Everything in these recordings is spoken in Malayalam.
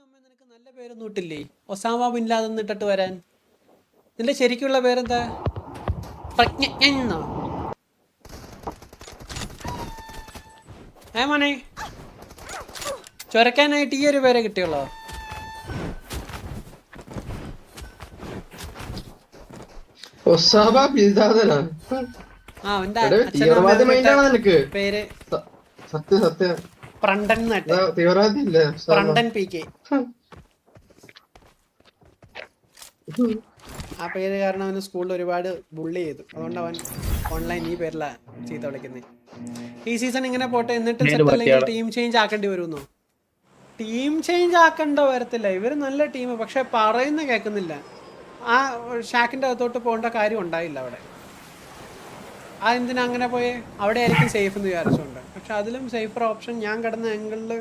അമ്മ നിനക്ക് നല്ല പേരൊന്നും ഇട്ടില്ലേ? ഒസാമ ബിൻ ലാദൻ ഇട്ടിട്ട് വരാൻ. നിന്റെ ശരിക്കുള്ള പേരെന്താ? പ്രജ്ഞന്നോ? മോനെ ചൊരക്കാനായിട്ട് ഈ ഒരു പേരെ കിട്ടിയുള്ളോ? Osama bin ലാദനാ? പേര് സത്യം പ്രണ്ടൻ തീവ്രവാദിയല്ലേ? പ്രണ്ടൻ പി കെ. ആ പേര് കാരണം അവന് സ്കൂളിൽ ഒരുപാട് ബുള്ളി ചെയ്തു. അതുകൊണ്ട് അവൻ ഓൺലൈൻ ഈ പേരിലാ ചീത്ത വിളിക്കുന്നത്. ഈ സീസൺ ഇങ്ങനെ പോട്ടെ, എന്നിട്ടും സെറ്റ് അല്ലെങ്കിൽ ടീം ചേഞ്ച് ആക്കേണ്ടി വരുമെന്നോ? ടീം ചേഞ്ച് ആക്കേണ്ട വരത്തില്ല. ഇവര് നല്ല ടീം, പക്ഷെ പറയുന്ന കേൾക്കുന്നില്ല. ആ ഷാക്കിന്റെ അകത്തോട്ട് പോകേണ്ട കാര്യം ഉണ്ടായില്ല അവിടെ. ആ എന്തിനാ അങ്ങനെ പോയേ? അവിടെ ആയിരിക്കും സേഫ് എന്ന് വിചാരിച്ചുകൊണ്ട്. പക്ഷെ അതിലും സേഫർ ഓപ്ഷൻ ഞാൻ കിടന്ന ആംഗിളിൽ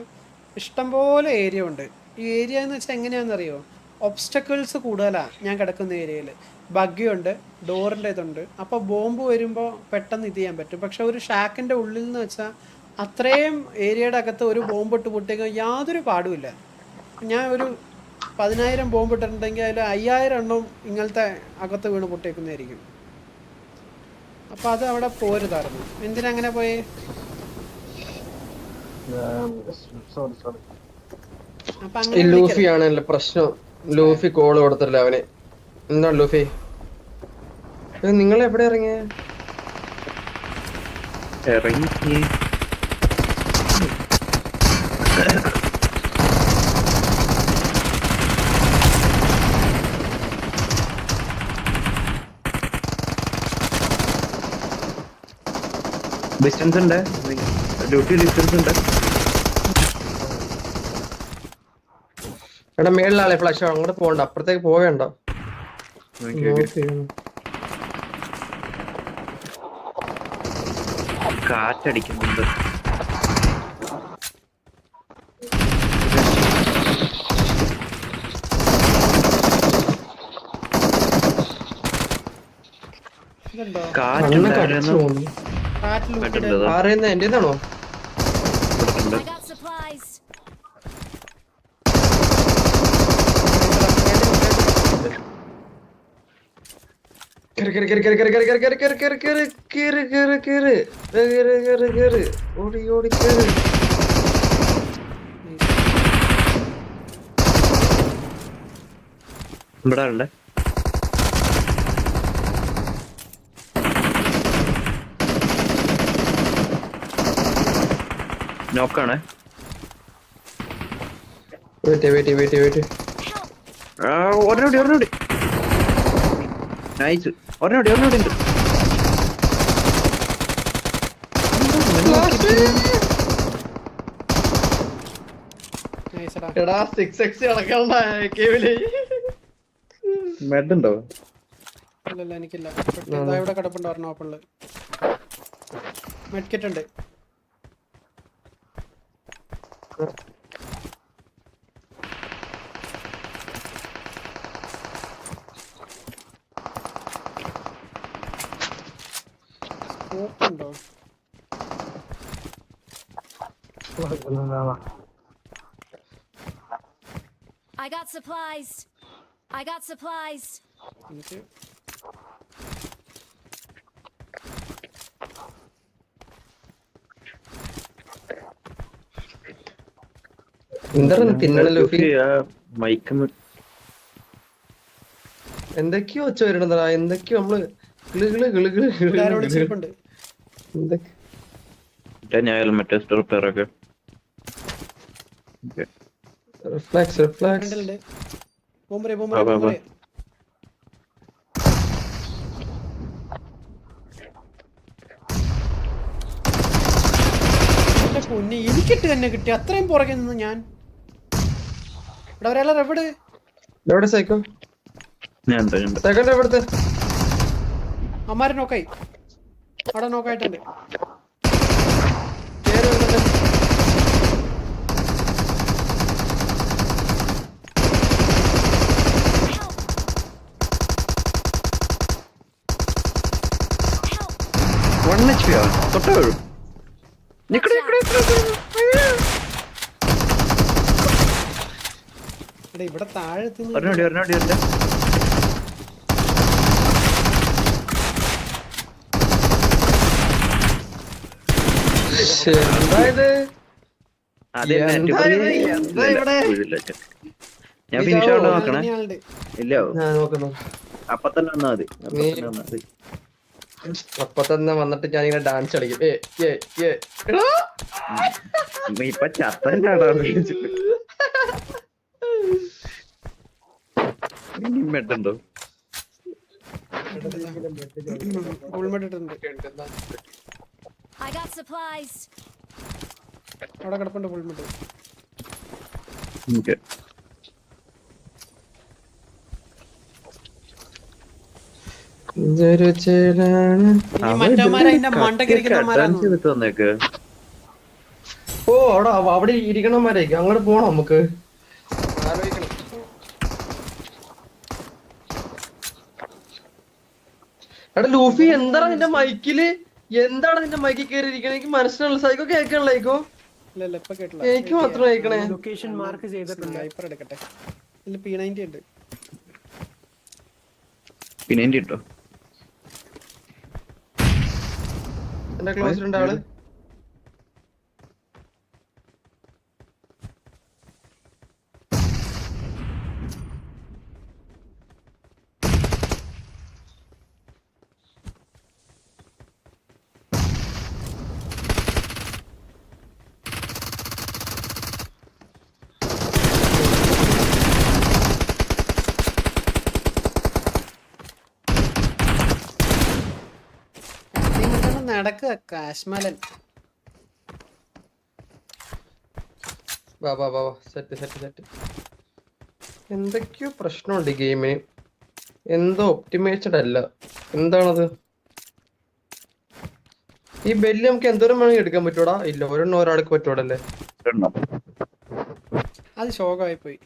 ഇഷ്ടംപോലെ ഏരിയ ഉണ്ട്. ഈ ഏരിയ എന്ന് വെച്ചാൽ എങ്ങനെയാണെന്നറിയോ? ഒബ്സ്റ്റക്കിൾസ് കൂടുതലാണ് ഞാൻ കിടക്കുന്ന ഏരിയയിൽ. ബഗ്ഗിയുണ്ട്, ഡോറിൻ്റെ ഇതുണ്ട്. അപ്പോൾ ബോംബ് വരുമ്പോൾ പെട്ടെന്ന് ഇത് ചെയ്യാൻ പറ്റും. പക്ഷെ ഒരു ഷാക്കിൻ്റെ ഉള്ളിൽ എന്ന് വെച്ചാൽ അത്രയും ഏരിയയുടെ അകത്ത് ഒരു ബോംബ് ഇട്ട് പൊട്ടിക്കാൻ യാതൊരു പാടുമില്ല. ഞാൻ ഒരു 10,000 ബോംബ് ഇട്ടിട്ടുണ്ടെങ്കിൽ അതിൽ 5,000 എണ്ണം ഇങ്ങനത്തെ അകത്ത് വീണ് പൊട്ടിക്കുന്നതായിരിക്കും. അപ്പൊ അത് അവിടെ പോരുതായിരുന്നു. എന്തിനാ അങ്ങനെ പോയേ? ലൂഫി ആണല്ലോ പ്രശ്നം. ലൂഫി കോള് കൊടുത്തില്ല അവന്. എന്താണ് ലൂഫി, നിങ്ങൾ എവിടെ ഇറങ്ങിയ? ഡിസ്റ്റൻസ് ഉണ്ട്, ഡ്യൂട്ടി ഡിസ്റ്റൻസ് ഉണ്ട്. എടാ മേളിലാളെ ഫ്ലാഷ് അങ്ങോട്ട് പോകണ്ട, അപ്പുറത്തേക്ക് പോവേണ്ട. കാറ്റടിക്കുന്നുണ്ട്. കാറ്റുണ്ടായിരുന്നു. എന്റേതാണോ? ഇവിടെ ഉണ്ട്. നോക്കാണ്. ഒരെണ്ണോടി നൈസ്. ഒരെണ്ണോടി ഉണ്ട്. മെഡുണ്ടോ? ഇല്ലല്ല എനിക്കില്ല. ഇവിടെ കിടപ്പുണ്ട് ഒരെണ്ണം ഓപ്പണില്. മെഡ്കിറ്റ് ഉണ്ട്. ഉണ്ടോ? I got supplies. എനിക്ക് എന്തൊക്കെയോ വെച്ച് വരണതാ. എന്തൊക്കെയോ നമ്മള് എനിക്കിട്ട് തന്നെ കിട്ടി. അത്രയും പുറകെ നിന്ന് ഞാൻ ഇവിടെ ഒരാളെ എവിടെ സൈക്കോ എവിടുത്തെ അമ്മാരെ നോക്കായി. അവിടെ നോക്കായിട്ടുണ്ട്. തൊട്ടോ എടാ ഇവിടെ താഴെ എത്തുന്നു. ഒരെണ്ണോടി ശ്ശെ, എന്താ ഇത്? അതെ എന്താ ഇവിടെ? ഞാൻ ഫിനിഷ് ആവണ്ട നോക്കണേ. ഇനിയാളുണ്ട്. ഇല്ല ഞാൻ നോക്കുന്നു. അപ്പൊ തന്നെ വന്നാ മതി. അപ്പൊ തന്നെ വന്നിട്ട് ഞാനിങ്ങനെ ഡാൻസ് കളിക്കും. എടാ! ഇപ്പൊ ചത്തണ്ടാടാ മെട്ടുണ്ടോ? ഉൾമട്ട് ഇട്ടിട്ടുണ്ട്. I got supplies. അവിടെ കിടപ്പുണ്ട് ഉൾമട്ട്. ഓക്കെ ഇതൊരു ചേലാണ്. ഇനി മറ്റവന്മാര് അതിന്റെ മണ്ടക്കിരിക്കുന്നവന്മാരാണ്. വന്നേക്ക്. ഓ അവിടെ ഇരിക്കണമാരേക്ക് അങ്ങോട്ട് പോണം നമുക്ക്. ആലോചിക്കണം. എടാ ലൂഫി എന്താണ് നിന്റെ മൈക്കില്? എന്താണ് നിന്റെ മൈക്കിൽ കയറിയിരിക്കണേ? എനിക്ക് മനസ്സിലുള്ള സൈക്കോ കേൾക്കണല്ലോ. ഇല്ല ഇപ്പൊ കേട്ടില്ല. എനിക്ക് മാത്രം കേൾക്കണേ. ലൊക്കേഷൻ മാർക്ക് ചെയ്തിട്ടുണ്ട്. സ്നൈപ്പർ എടുക്കട്ടെ. ഇതിൽ P90 ഉണ്ട്. പിന്നെ എന്റെ ഇട്ടോ എന്റെ ക്ലോസിലുണ്ട് ആള്. നടക്കുക കാശ്മലൻ. വാ സെറ്റ്. എന്തൊക്കെയോ പ്രശ്നമുണ്ട് ഈ ഗെയിമിന്. എന്തോ ഒപ്റ്റിമൈസ്ഡ് അല്ല. എന്താണത്? ഈ ബെല്ല് നമുക്ക് എന്തോരം വേണമെങ്കിൽ എടുക്കാൻ പറ്റൂടാ? ഇല്ല, ഒരാൾക്ക് പറ്റൂടല്ലേ? അത് ശോകമായി പോയി.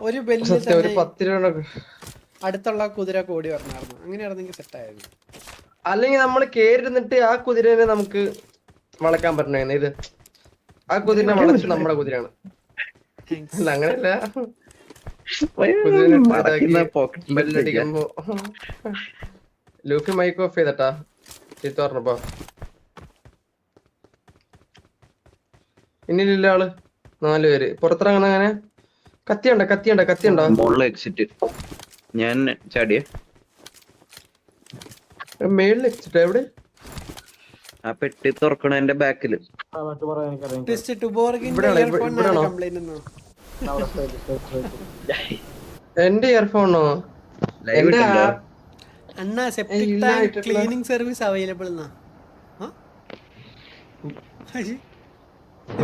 ഒരു ബെല്ലിൽ സത്യം, ഒരു തന്നെ 10 രൂപ. അടുത്തുള്ള കുതിര കോടി പറഞ്ഞായിരുന്നു. അങ്ങനെയായിരുന്നെങ്കിൽ സെറ്റ് ആയിരുന്നു. അല്ലെങ്കിൽ നമ്മൾ കേറിരുന്നിട്ട് ആ കുതിരനെ നമുക്ക് വളക്കാൻ പറ്റണേ. ഇത് ആ കുതിരനെ വളച്ച് നമ്മുടെ കുതിരയാണ്. അല്ല അങ്ങനെയല്ല. ബെല്ലടിക്കുമ്പോ ലൂഫി മൈക്ക് ഓഫ് ചെയ്തട്ടാ ചീത്ത പറഞ്ഞപ്പോ. ഇന്നില്ല ആള് 4 പേര് പുറത്തിറങ്ങണ. അങ്ങനെ കത്തിയുണ്ടോ? മോളിലെ എക്സിറ്റ് ഞാൻ ചാടിയേ. മേളിൽ എക്സിറ്റ് എവിടെ? ആ പെട്ടി തുറക്കണതിന്റെ ബാക്കില്. എന്റെ ഇയർഫോണോ? ലൈവ് ഇട്ടല്ലോ. അണ്ണാ septic tank cleaning service available എന്നാ.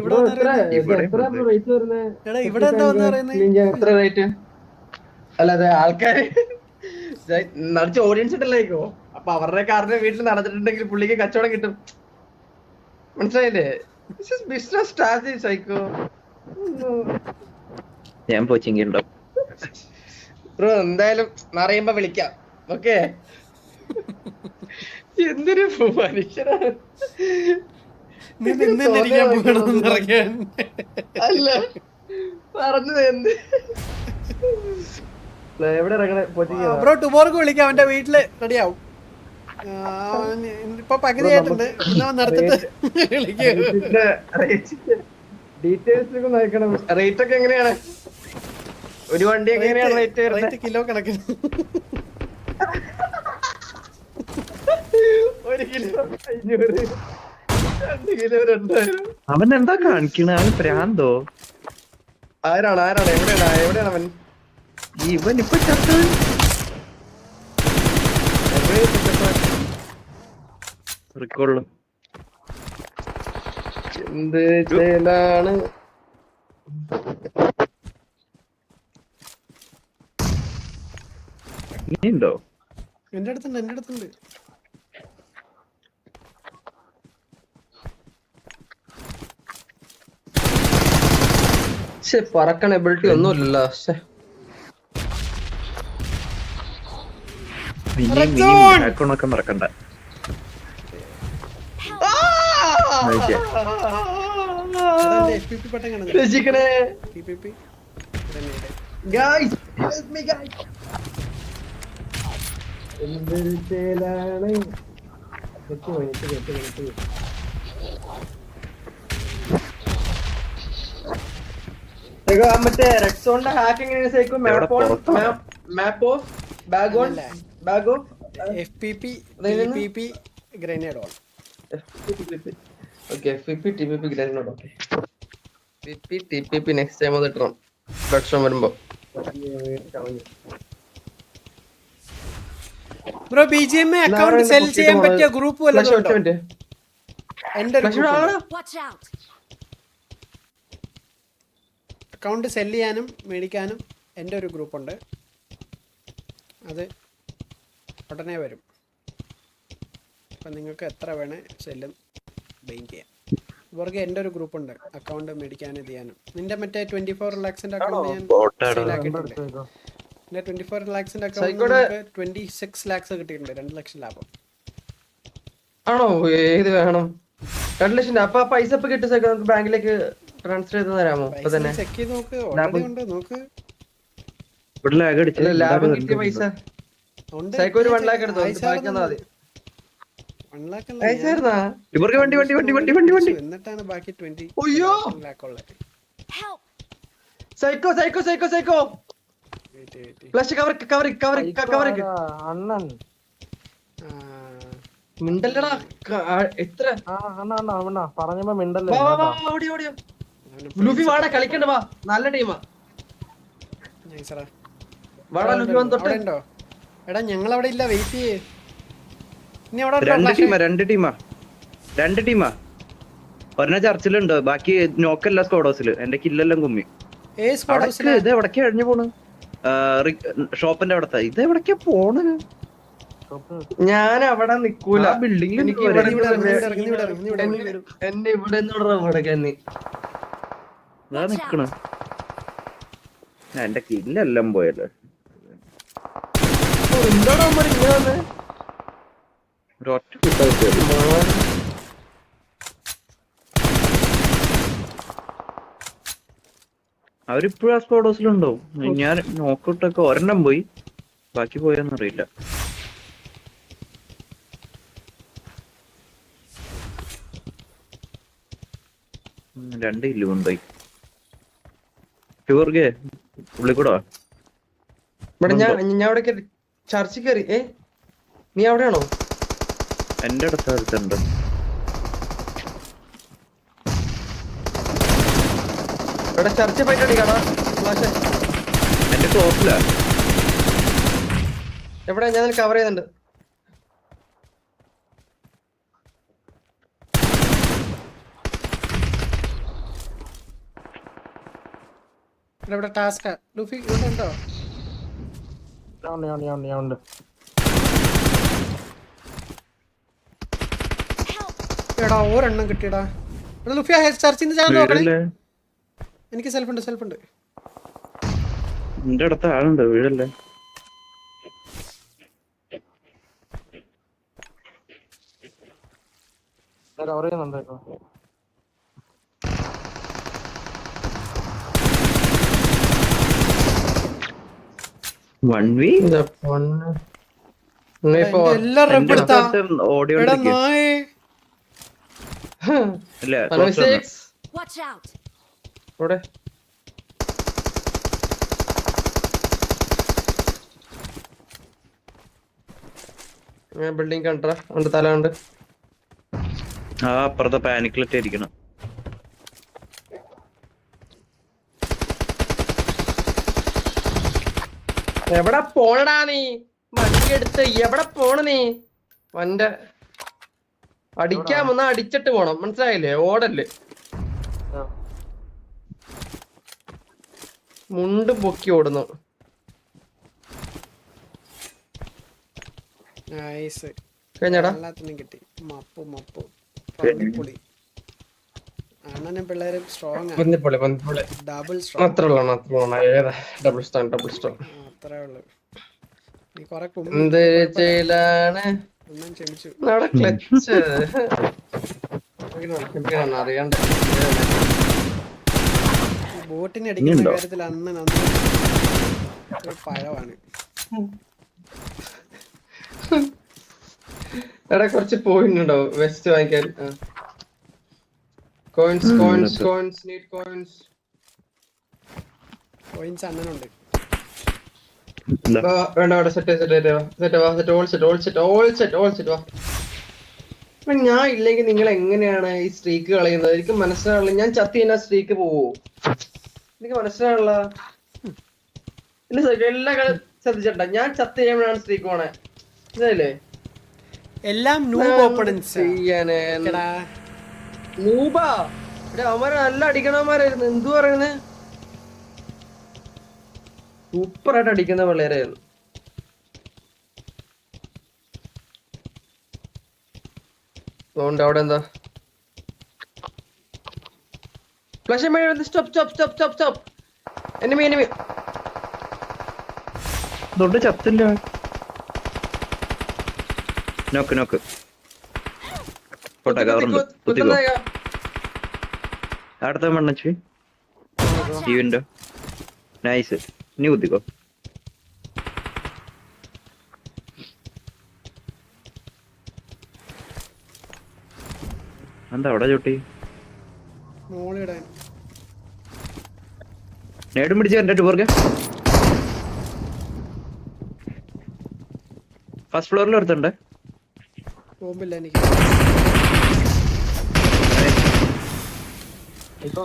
ഇവിടെ ഇവിടെ എന്താ പറയുന്നത്? അല്ല അതെ ആൾക്കാര് നടിച്ച ഓഡിയൻസ് ഉണ്ടല്ലോ. അപ്പൊ അവരുടെ കാറിന്റെ വീട്ടിൽ നടന്നിട്ടുണ്ടെങ്കിൽ പുള്ളിക്ക് കച്ചവടം കിട്ടും. മനസ്സിലായില്ലേ? Business strategy psycho. ഞാൻ പോച്ചിങ്ങുണ്ടോ ബ്രോ? എന്തായാലും അറിയുമ്പോ വിളിക്കാം. ഓക്കെ. എന്തൊരു മനുഷ്യനാണ്. അല്ല പറഞ്ഞത് എന്ത്? എവിടെ ഇറങ്ങണേ? ബ്രോ ടുമോർക്ക് വിളിക്കാം. അവന്റെ വീട്ടില് റെഡിയാവും. ഇപ്പൊ പകുതി ആയിട്ടുണ്ട്. ഡീറ്റെയിൽസ് നോക്കണം. റേറ്റ് ഒക്കെ എങ്ങനെയാണ്? ഒരു വണ്ടി എങ്ങനെയാണ് റേറ്റ്? കിലോ കണക്കിന്. 1 കിലോ 500, 2 കിലോ 2000. അവൻ എന്താ കാണിക്കണ? അവന് പ്രാന്തോ? ആരാണ് എവിടെയാണ് അവൻ? ഇവൻ ഇപ്പൊ ചത്ത. റിക്കോർഡ് എന്ത് ചെയ്യലാണ്? ഇനിയുണ്ടോ? എന്റെ അടുത്തുണ്ട്. പറക്കണ എബിലിറ്റി ഒന്നുമില്ലല്ലോ. അക്കൗണ്ടൊക്കെ മറക്കണ്ട. രക്ഷിക്കണേ. Grenade. Guys, help me guys. എന്തൊരു ചേലാണ്. മറ്റേ റെക്സോണിന്റെ ഹാക്ക് എങ്ങനെയാണ് psycho? Map of bag on bag of FPP TPP grenade on. Okay FPP TPP grenade okay. FPP TPP next time അത് ഇടണം ഭക്ഷണം വരുമ്പോ. ബ്രോ BGMA അക്കൗണ്ട് സെൽ ചെയ്യാൻ പറ്റിയ ഗ്രൂപ്പ് വല്ലതും ഉണ്ടോ? എന്റെ Watch out. അക്കൗണ്ട് സെല് ചെയ്യാനും മേടിക്കാനും എൻ്റെ ഒരു ഗ്രൂപ്പുണ്ട്. അത് ഉടനെ വരും. അപ്പം നിങ്ങൾക്ക് എത്ര വേണേ സെല്ലും ബൈൻ ചെയ്യാം. ഇവർക്ക് എൻ്റെ ഒരു ഗ്രൂപ്പുണ്ട് അക്കൗണ്ട് മേടിക്കാനും ഇത് ചെയ്യാനും. നിന്റെ മറ്റേ 24 lakhs അക്കൗണ്ട് ഞാൻ സെയിലാക്കിയിട്ടുണ്ട്. എൻ്റെ 24 lakhs അക്കൗണ്ട് 26 lakhs കിട്ടിയിട്ടുണ്ട്. 2 ലക്ഷം ലാഭം. ആണോ? ഏത് വേണം? 2 ലക്ഷം. അപ്പൊ പൈസ ഇപ്പൊ കിട്ടും സൈക്കോ? നമുക്ക് ബാങ്കിലേക്ക് ട്രാൻസ്ഫർ ചെയ്ത് തരാമോ? ഇപ്പൊ തന്നെ ചെക്ക് ചെയ്ത് നോക്ക്. ഓൾറെഡി ഉണ്ട് നോക്ക്. ഇവിടെ ലാഗ് അടിച്ചില്ല. ലാഭം കിട്ടിയ പൈസ സൈക്കോ ഒരു 1 lakh എടുത്തു. ബാക്കി തന്നാ മതി. 1 lakh അയച്ചായിരുന്നാ? ഇവർക്ക് വണ്ടി എന്നിട്ടാണ് ബാക്കി 20 അയ്യോ lakh ഉള്ളത്. Help. Psycho psycho psycho psycho flash cover അണ്ണൻ മിണ്ടല്ലടാ. എത്ര പറഞ്ഞപ്പോ മിണ്ടല്ലേ. ഓടിയോ ലൂഫി വാടാ കളിക്കണ്ട. വാ നല്ല ടീമാ. നൈസറാ. വാടാ ലൂഫി വന്ന് തൊട്ട്. ഉണ്ടോ? എടാ ഞങ്ങൾ അവിടെ ഇല്ല. വെയിറ്റ് ചെയ്യേ. ഇനി അവിടെ രണ്ട് ടീമാ. ഒരെണ്ണ ചർച്ചിലുണ്ട്. ബാക്കി നോക്കല്ല സ്കോഡോസില്. എന്റെ കില്ലെല്ലാം കുമ്മി. ഇത് എവിടേക്കാ കഴിഞ്ഞു പോണ്? ഷോപ്പിന്റെ അവിടത്തെ. ഇത് എവിടേക്കാ പോണ്? ഞാൻ അവിടെ നിക്കൂല. ബിൽഡിംഗിൽ എന്നെ ഇവിടെ നിക്കണ. എന്റെ കില്ലെല്ലാം പോയല്ലോ. എന്താണോ ഇങ്ങനെ ഒറ്റ കിട്ടാൻ അവരിപ്പോഴും ആ സ്കോഡോസിലുണ്ടോ? ഞാൻ നോക്കിട്ടൊക്കെ ഒരെണ്ണം പോയി. ബാക്കി പോയെന്നറിയില്ല. രണ്ട് കില്ല് കൊണ്ടുപോയി. ഷുവർഗേ പുള്ളിക്കൂടോ ഇവിടെ ഞാൻ അവിടെ ചർച്ചിൽ കയറി. നീ അവിടെയാണോ? എന്റെ അടുത്തുണ്ട്. ഇവിടെ ചർച്ച പോയിട്ട് അടിക്കാണോ? എന്റെ ക്ലോസിലാ. എവിടെ? ഞാൻ കവർ ചെയ്യുന്നുണ്ട്. ഇവിടെ ടാസ്ക് ലൂഫി ഇവിടെ ഉണ്ടോ? ഉണ്ട്. എടാ ഒരെണ്ണം കിട്ടിയടാ. ഇവിടെ ലൂഫി ചർച്ചിന്ന് ചാൻ നോക്കണേ. എനിക്ക് സെൽഫ് ഉണ്ട്. എന്റെ അടുത്ത ആളുണ്ട്. വീഴല്ലേ. കവർ ചെയ്യുന്നുണ്ടോ? Watch out. ബിൽഡിംഗ് കണ്ടാ ഉണ്ട്. തല ഉണ്ട്. ആ അപ്പുറത്തെ പാനിക്കിലിട്ടിരിക്കണം. എവിടെ പോണടാ നീ? വണ്ടി എടുത്ത് എവിടെ പോണ നീ? വന്റെ അടിക്കാമെന്നാ അടിച്ചിട്ട് പോണം. മനസ്സിലായില്ലേ? ഓടല്ലേ. മുണ്ട് പൊക്കി ഓടുന്നു. കഴിഞ്ഞടാ കിട്ടി. മപ്പു അണ്ണനും പിള്ളേരും strong. Double strong. Double strong. അത്രേ ഉള്ളു. നീ കൊറേ ക്ഷമിച്ചു. ബോട്ടിനെ അടിക്കുന്ന ഇനിയുണ്ടോ? കാര്യത്തിൽ അന്ന് ഒരു പഴമാണ്. എടാ കുറച്ച് പോയിന്റ് ഉണ്ടോ വെസ്റ്റ് വാങ്ങിക്കാൻ? Coins coins coins need coins. Points അണ്ണനുണ്ട്. വേണ്ട വേണ്ട സെറ്റ് സെറ്റ് സെറ്റ് വാ set all set all set all set all set വാ. അപ്പൊ ഞാൻ ഇല്ലെങ്കിൽ നിങ്ങൾ എങ്ങനെയാണ് ഈ സ്ട്രീക്ക് കളയുന്നത്? എനിക്ക് മനസ്സിലാവില്ല. ഞാൻ ചത്തി കഴിഞ്ഞാൽ സ്ട്രീക്ക് പോവോ? എനിക്ക് മനസ്സിലാവില്ല. എല്ലാ കളി ശ്രദ്ധിച്ചിട്ടുണ്ടോ? ഞാൻ ചത്ത് കഴിയുമ്പോഴാണ് സ്ട്രീക്ക് പോണേ. മനസ്സിലായില്ലേ? എല്ലാം നൂബ് ഓപ്പണൻസ്. ചെയ്യാനേ നൂബാ അവന്മാരെ നല്ല അടിക്കണമാരായിരുന്നു. എന്തു പറയുന്നത്? സൂപ്പറായിട്ട് അടിക്കുന്ന പിള്ളേരായിരുന്നു. അതുകൊണ്ട് അവിടെ എന്താ flash stop stop stop stop stop. Enemy enemy തൊട്ട് ചത്തില്ല. നോക്ക് നോക്ക് പോട്ടെ. കവറുണ്ട്. കുത്തിക്കോ. അടുത്ത മണ്ണച്ച് സ്റ്റീവിൻ്റെ നൈസ്. ഇനി കുത്തിക്കോ. എന്താ അവിടെ ചുട്ടി മോളിടാൻ നേടും പിടിച്ച് എന്റെ ടൂർക്ക് ഫസ്റ്റ് ഫ്ലോറിൽ എടുത്തുണ്ട്. ബോംബില്ല എനിക്ക്. ഇപ്പൊ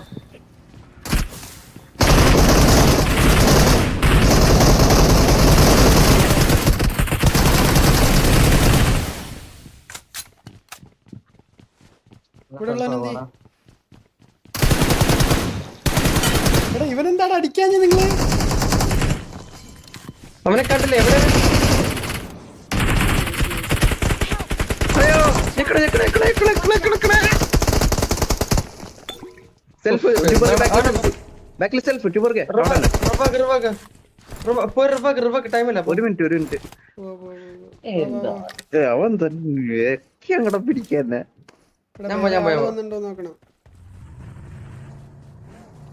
ഇവിടെ ഉള്ളവനെന്തി? എടാ ഇവനെന്താണ് അടിക്കാഞ്ഞ നിങ്ങള്? അവനെ കണ്ടില്ലേ? എവിടെ? അയ്യോ സെൽഫ് ബാക്കിൽ സെൽഫ് ടൂർക്ക്. ടൈമില്ല. ഒരു മിനിറ്റ് അവൻ തന്നെ അങ്ങടെ പിടിക്കാന്നെ. ഞാൻ പോയി. വന്നിട്ടുണ്ടോ നോക്കണം.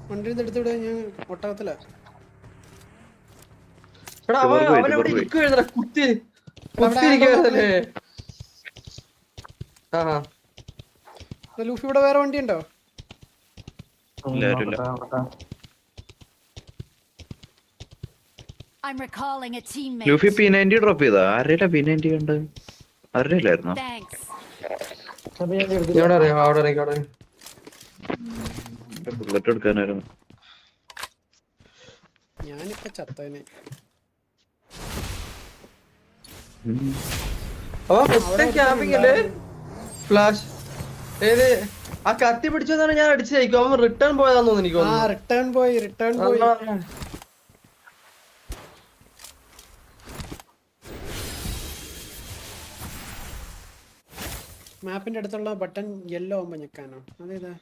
വണ്ടിയിൽ നിന്ന് എടുത്തിവിടെ. ഞാൻ ഒട്ടകത്തില. എടാ അവനവിടെ ഇരിക്കുവായിരുന്നടാ. കുത്തിയിരിക്കുവായിരുന്നല്ലേ? ലൂഫി ഇവിടെ വേറെ വണ്ടി ഉണ്ടോ? I'm recalling a teammate. Luffy P90 drop ചെയ്താ? ആരുടെ P90 കണ്ട്? ആരുടെ ഇല്ലായിരുന്നോ? Thanks. ബുള്ളറ്റ് എടുക്കാനായിരുന്നു. ഞാനിപ്പോ ചത്തനെ. ഫ്ലാഷ് ഏത് ആ കത്തി പിടിച്ചതാണ് ഞാൻ അടിച്ചേക്കും. അവൻ റിട്ടേൺ പോയതാന്ന് തോന്നുന്നു എനിക്ക്. റിട്ടേൺ പോയി. മാപ്പിന്റെ അടുത്തുള്ള ബട്ടൺ യെല്ലോ ആവുമ്പോ ഞെക്കാനോ? അതേതാ?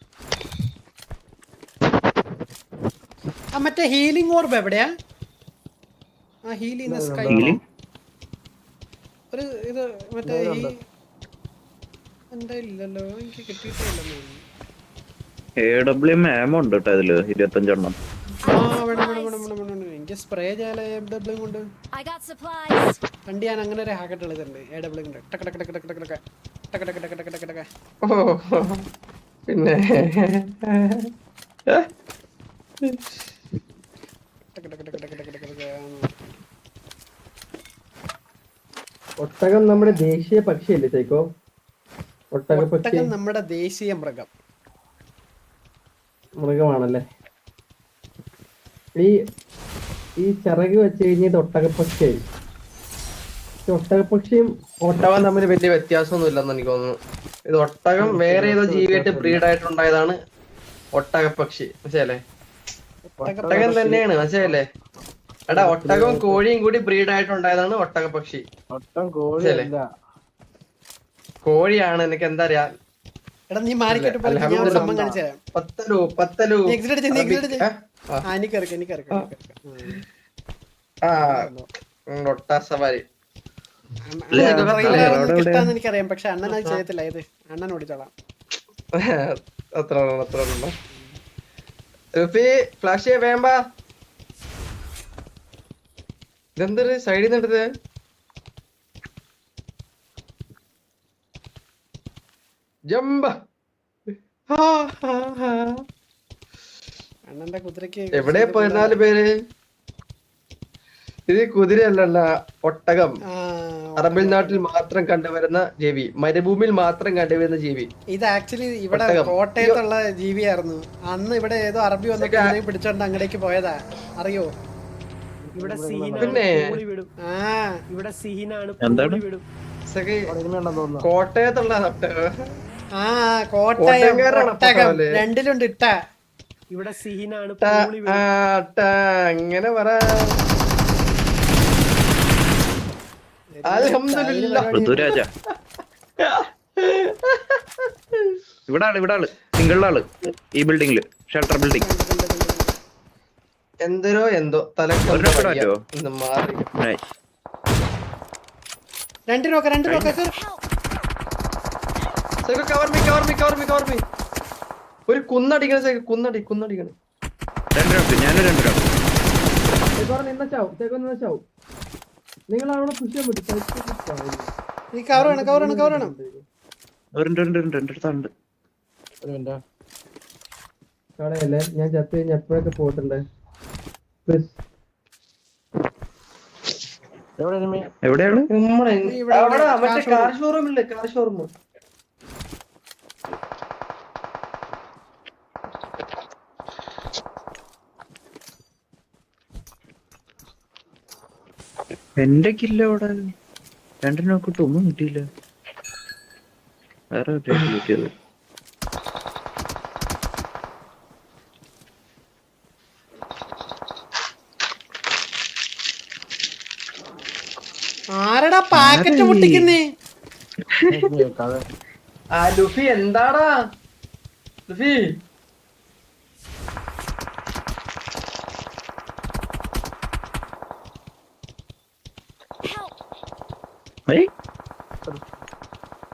ആ മറ്റേ ഹീലിംഗ് ഓർബ് എവിടെയാ? ആ ഹീൽ ഇൻ ദ സ്കൈ. ഒരു ഇത് മറ്റേ എന്താ ഇല്ലല്ലോ, എനിക്ക് കിട്ടിയിട്ടില്ലെന്ന് തോന്നുന്നു. AWM ആമോ ഉണ്ട് കേട്ടോ ഇതില് 25 എണ്ണം. ആ വേണം. എനിക്ക് സ്പ്രേ ചെയ്യാലോ AW കൊണ്ട്. I got supplies. പണ്ട് ഞാൻ അങ്ങനെ ഒരു ഹാക്കറ്റ് കളിച്ചിട്ടുണ്ട്. AW കൊണ്ട് ടക്ക് ടക്ക് ടക്ക് ടക്ക് ടക്ക് ടക്ക് ടക്ക് ടക്ക് ടക്ക് ടക്ക് ടക്ക് ടക്ക്. പിന്നെ ടക്ക് ടക്ക് ടക്ക് ടക്ക് ടക്ക് ടക്ക്. ഒട്ടകം നമ്മുടെ ദേശീയ പക്ഷിയല്ലേ ചൈക്കോ? ഒട്ടകം നമ്മുടെ ദേശീയ മൃഗമാണല്ലേ? ഈ ചിറക് വെച്ച് കഴിഞ്ഞത് ഒട്ടകപ്പക്ഷിയായി. ഒട്ടകപ്പക്ഷിയും ഒട്ടകം തമ്മിൽ വലിയ വ്യത്യാസമൊന്നും ഇല്ലെന്ന് എനിക്ക് തോന്നുന്നു. ഇത് ഒട്ടകം വേറെ ഏതോ ജീവിയായിട്ട് ബ്രീഡ് ആയിട്ടുണ്ടായതാണ് ഒട്ടകപ്പക്ഷി. മനസ്സിലല്ലേ? ഒട്ടകം തന്നെയാണ്. മനസ്സിലല്ലേ? എടാ ഒട്ടകവും കോഴിയും കൂടി ബ്രീഡ് ആയിട്ടുണ്ടായതാണ് ഒട്ടകപ്പക്ഷി. കോഴിയാണ്. എനിക്ക് എന്താ അറിയാ? എടാ നീ മാറിക്കട്ടെ പോലെ ഞാൻ ഒരു സംഭവം കാണിച്ചു തരാം. പത്തലു ഒട്ടാസവാരി കിട്ടാന്ന് എനിക്കറിയാം. പക്ഷെ അണ്ണൻ അത് ചെയ്യത്തില്ല. ഇത് അണ്ണൻ ഓടിച്ചോളാം. അത്ര റുഫി ഫ്ലാഷ് ചെയ്യാ വേമ്പാ. ഇതെന്തൊരു സൈഡിൽ നിന്ന് എടുത്തത്? ജമ്പ. അണ്ണന്റെ കുതിരക്ക് എവിടെ 14 പേര്? ഇത് കുതിരയല്ല, ഒട്ടകം. അറബിൽ നാട്ടിൽ മാത്രം കണ്ടുവരുന്ന ജീവി, മരുഭൂമിയിൽ മാത്രം കണ്ടുവരുന്ന ജീവി. ഇത് ആക്ച്വലി ഇവിടെ ഒട്ടകം. കോട്ടയത്തുള്ള ജീവിയായിരുന്നു. അന്ന് ഇവിടെ ഏതോ അറബി വന്നിട്ട് ഇതിനെ പിടിച്ചോണ്ട് അങ്ങടേക്ക് പോയതാ, അറിയോ? ഇവിടെ പിന്നെ ആ ഇവിടെ സീനാണ് എന്താണ്? വിടും. ഇതൊക്കെ ഉണ്ടെന്ന് തോന്നുന്നു. കോട്ടയത്തുള്ള ഒട്ടകം. ആ കോട്ടയം കോട്ടയംകാരാണ് ഒട്ടകം അപ്പൊ രണ്ടിലുണ്ട് ഇട്ട. ഇവിടെ സീനാണ് അങ്ങനെ പറ. അൽഹംദുലില്ലാ. ഋതുരാജ ഇവിടെ ആള് സിംഗിൾ ആള് ഈ ബിൽഡിംഗില്, ഷെൽട്ടർ ബിൽഡിംഗ്. എന്തോ എന്തോ തലക്ക് ഒരെണ്ണം കൂടെ പറ്റുമോ? ഒന്ന് മാറി. രണ്ട് നോക്ക സൈക്കോ കവർ മീ. ഒരു കുന്നടിക്കണം സൈക്കോ, കുന്നടിക്കണം. ഞാനും 2 round. നിന്ന ചാവും. നിങ്ങൾ അവിടെ പുഷ് ചെയ്യാൻ പറ്റും. നീ കവർ വേണം. ഉണ്ട് എൻ്റെ അടുത്തുണ്ട്. ഒരു മിനിറ്റ്. കളയല്ലേ, ഞാൻ ചത്ത് കഴിഞ്ഞ് എപ്പോഴൊക്കെ പോയിട്ടുണ്ട്. എവിടെ enemy? എവിടെയാണ്? അവിടെ മറ്റേ കാർ ഷോറൂമില്ലേ, കാർ ഷോറൂം. എന്റെ കില്ല അവിടെ 2 നോക്കിട്ട് ഒന്നും കിട്ടിയില്ല. വേറെ കിട്ടിയത് ആരടാ പാക്കറ്റ് പൊട്ടിക്കുന്നേ? കഥ. ആ ലുഫി എന്താടാ ലുഫി?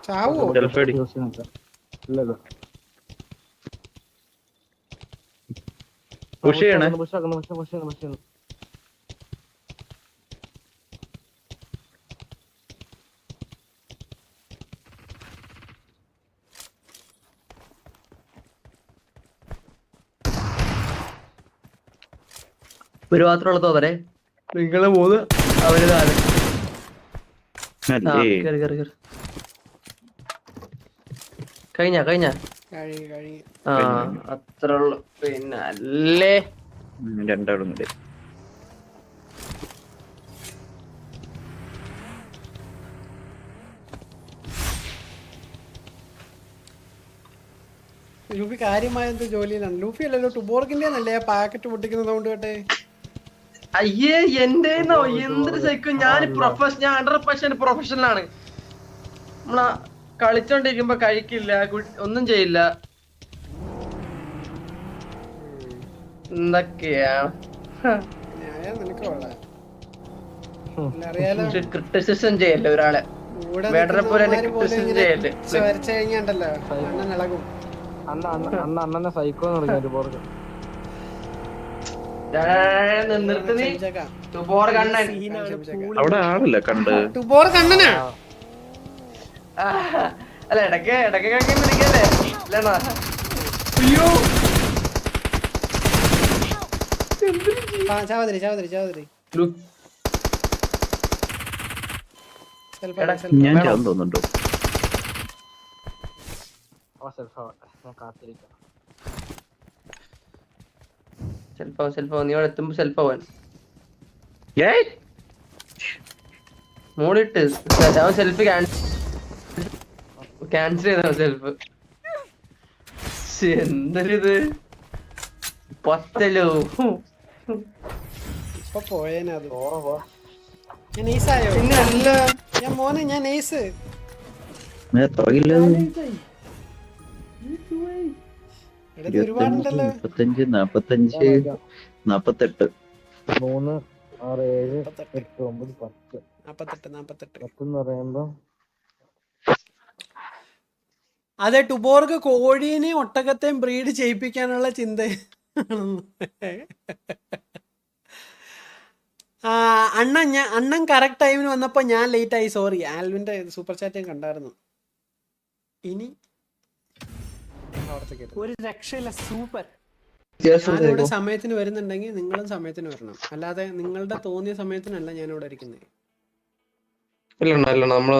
ചാവോ? ചെലപ്പേടി. ഇല്ലല്ലോ. പുഷ് ചെയ്യണേ. push ചെയ്യണം. ഒരു മാത്രമുള്ള തോന്നരെ നിങ്ങള് 3 അവര് 4. കഴിഞ്ഞ കഴി ആ അത്ര ഉള്ളു. പിന്നെ അല്ലേ 2 ആളും കൂടി. ലൂഫി കാര്യമായ എന്ത് ജോലിയിലാണ്? ലൂഫി അല്ലല്ലോ ടുബോർഗിന്റെ അല്ലേ പാക്കറ്റ് പൊട്ടിക്കുന്ന സൗണ്ട് കേട്ടെ? അയ്യേ എന്റെന്നോ എന്തൊരു സൈക്കോ. ഞാൻ 100% പ്രൊഫഷണലാണ്. നമ്മളാ കളിച്ചോണ്ടിരിക്കുമ്പോ കഴിക്കില്ല, ഒന്നും ചെയ്യില്ല. എന്തൊക്കെയാണ് നിനക്ക് കൊള്ളാം. അറിയാലോ ക്രിറ്റിസിസം ചെയ്യല്ലേ ഒരാളെ. വേടനെ പോലെ ക്രിറ്റിസിസം ചെയ്യല്ലേ. വരച്ചു കഴിഞ്ഞാണ്ടല്ലോ അണ്ണൻ ഇളകും. അണ്ണനെ സൈക്കോ എന്ന് വിളിക്കാൻ ഒരുപാട്. നിർത്തി നീ തുപോർ കണ്ണൻ. അവിടെ ആളില്ല കണ്ട്. ടുബോർ കണ്ണനാ? അല്ല ഇടയ്ക്ക് കഴിക്കാൻ പിടിക്കല്ലേ അല്ലേണോ? അയ്യോ ചാവതിരി ഞാൻ ചെയ്യാൻ തോന്നുന്നുണ്ടോ? കാത്തിരിക്കാം. സെൽഫോ നീ അവിടെ എത്തുമ്പോ സെൽഫ് ആവാൻ മൂടിട്ട് അവൻ സെൽഫ് ക്യാൻസൽ ചെയ്ത സെൽഫ്. എന്തൊരിത് പത്തലോ. ഇപ്പൊ പോയേനത്. ഞാൻ നൈസായോ? പിന്നെ അല്ല ഞാൻ മോനെ ഞാൻ നൈസ്. ഒരുപാടുണ്ടല്ലോ. 35, 45, 48. 3, 6, 7, 8, 9, 10. 48 10 എന്ന് പറയുമ്പോ അതെ ടുബോർക്ക് കോഴീനെയും ഒട്ടകത്തെയും ബ്രീഡ് ചെയ്യിപ്പിക്കാനുള്ള ചിന്ത അണ്ണൻ കറക്റ്റ് ടൈമിന് വന്നപ്പോ ഞാൻ ലേറ്റ് ആയി, സോറി. ആൽവിന്റെ സൂപ്പർ ചാറ്റ് ഞാൻ കണ്ടായിരുന്നു. ഇനി ഒരു രക്ഷയില്ല, സൂപ്പർ. ഞാനിവിടെ സമയത്തിന് വരുന്നുണ്ടെങ്കിൽ നിങ്ങളും സമയത്തിന് വരണം, അല്ലാതെ നിങ്ങളുടെ തോന്നിയ സമയത്തിനല്ല ഞാൻ ഇവിടെ ഇരിക്കുന്നത്. ഇല്ല നമ്മള്